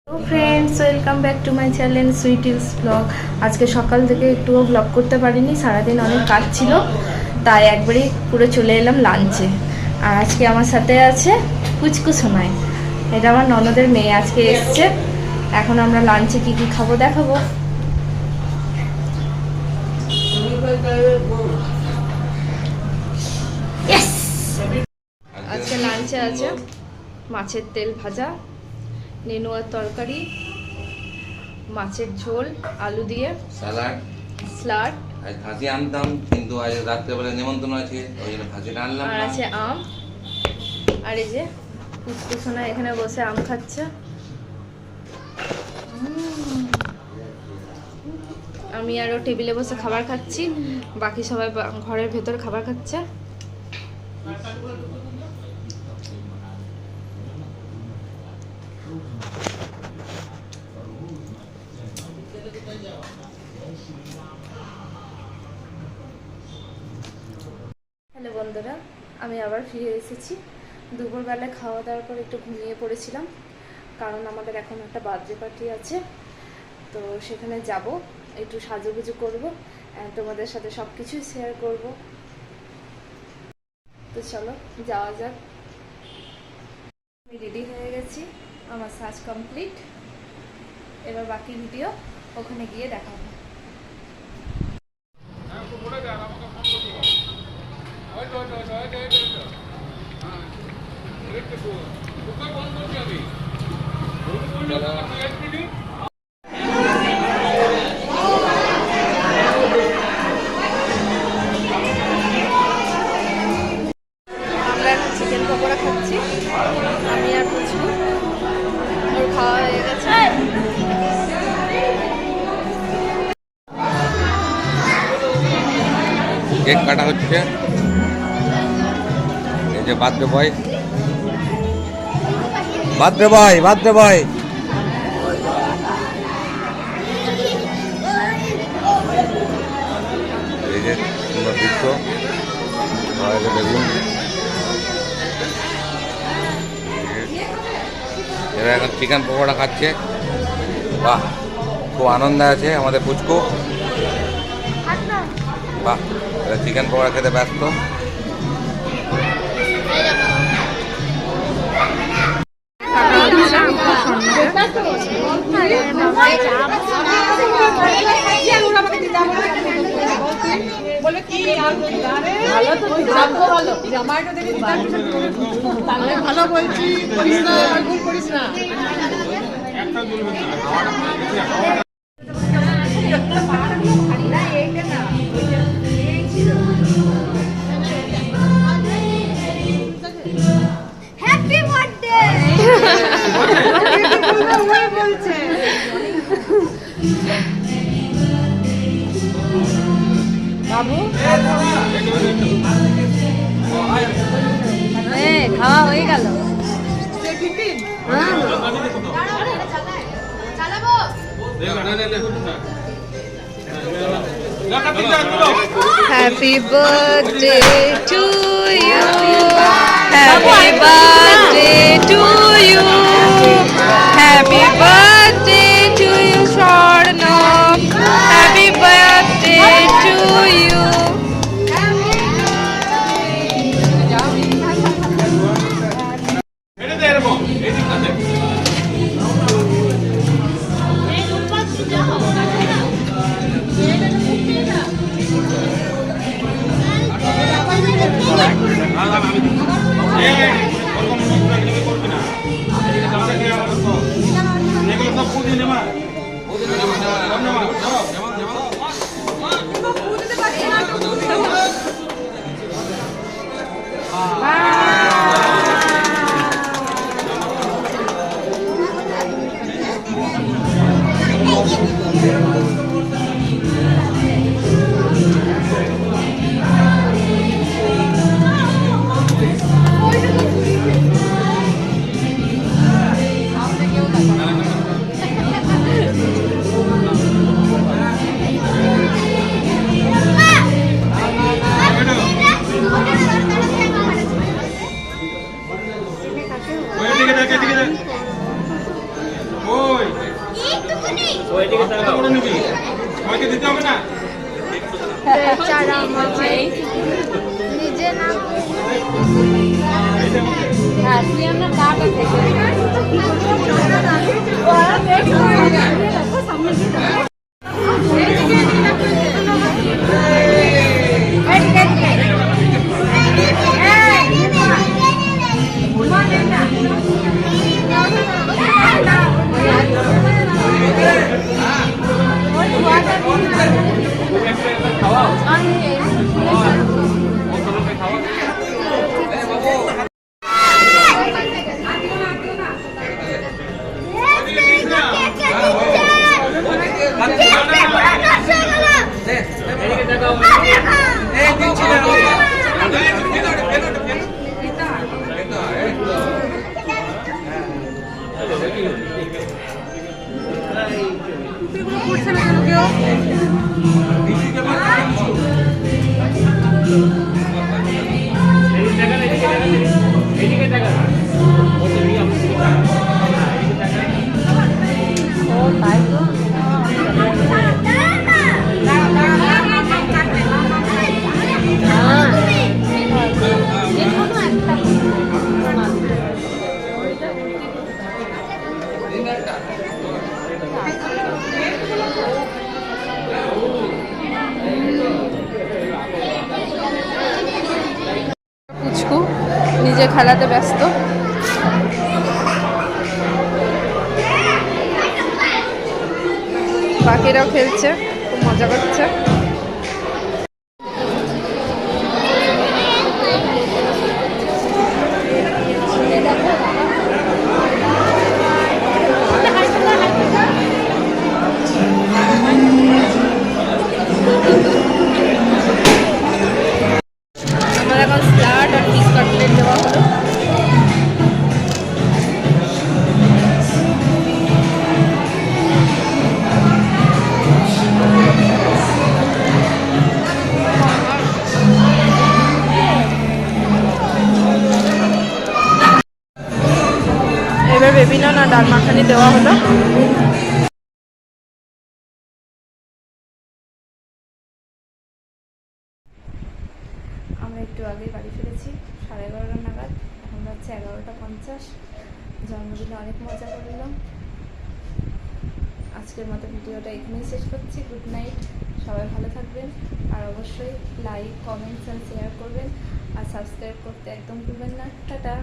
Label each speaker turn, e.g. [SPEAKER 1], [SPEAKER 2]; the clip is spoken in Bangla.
[SPEAKER 1] Friends welcome back to my channel Sweet Hills Blog. आज के सकाल থেকে একটুও ব্লগ করতে পারিনি, সারাদিন অনেক কাজ ছিল, তাই একবারই পুরো চলে এলাম লাঞ্চে। আর আজকে আমার সাথে আছে পুচকু সোনাই, এটা আমার ননদের মেয়ে আজকে এসছে। এখন আমরা লাঞ্চে কি কি খাবো দেখাবো। আজকে লাঞ্চে আছে মাছের তেল ভাজা, নেনুয়ার তরকারি, মাছের ঝোল আলু দিয়ে, স্যালাড।
[SPEAKER 2] আজ ভাজি আনতাম কিন্তু আজ রাত্রেবেলা নিমন্ত্রণ আছে, ওই জন্য ভাজিটা আনলাম।
[SPEAKER 1] আর আছে আম। আর এই যে পুচকু সোনা এখানে বসে আম খাচ্ছে। আমি আরও টেবিলে বসে খাবার খাচ্ছি, বাকি সবাই ঘরের ভেতর খাবার খাচ্ছে। হ্যালো বন্ধুরা, আমি আবার ফিরে এসেছি। দুপুরবেলায় খাওয়া দাওয়ার পর একটু ঘুমিয়ে পড়েছিলাম, কারণ আমাদের এখন একটা বার্থডে পার্টি আছে, তো সেখানে যাব, একটু সাজুগুজু করব, তোমাদের সাথে সব কিছুই শেয়ার করব। তো চলো যাওয়া যাক। আমি রেডি হয়ে গেছি, আমার সাজ কমপ্লিট। এবার বাকি ভিডিও ওখানে গিয়ে দেখাবো। আমরা এখন চিকেন পকোড়া খাচ্ছি, আমি আর পুচকু। ওর খাওয়া হয়ে গেছে।
[SPEAKER 2] কেক কাটা হচ্ছে, এই যে birthday boy, birthday boy, birthday boy. এই যে সুন্দর দৃশ্য, দেখুন। এরা এখন চিকেন পকোড়া খাচ্ছে, বাহ খুব আনন্দ আছে আমাদের পুচকু। বাহ, এরা চিকেন পকোড়া খেতে ব্যস্ত।
[SPEAKER 3] ভালো বলছি, করিস না, ভুল করিস না।
[SPEAKER 1] হ্যাপি বার্থডে বলছে। বাবু খাওয়া হয়ে গেল। Happy birthday to you, happy birthday to you, happy birthday to you Swarnab, happy birthday to you.
[SPEAKER 4] ওই
[SPEAKER 1] বেচারা মামাই নিজে না পুচকু নিজে খেলাতে ব্যস্ত। বাকিরাও খেলছে, খুব মজা করছে। আমার এখন স্লাট আর পিস কাটলেট দেওয়া হলো। এবার বেবিনা না ডাল মাখানি দেওয়া হলো। আমরা একটু আগে বাড়ি ফিরেছি 11:30 নাগাদ, এখন হচ্ছে 11:50। জন্মদিনে অনেক মজা করলাম। আজকের মতো ভিডিওটা এখানেই শেষ করছি। গুড নাইট, সবাই ভালো থাকবেন, আর অবশ্যই লাইক, কমেন্টস আর শেয়ার করবেন, আর সাবস্ক্রাইব করতে একদম ভুলবেন না। টাটা।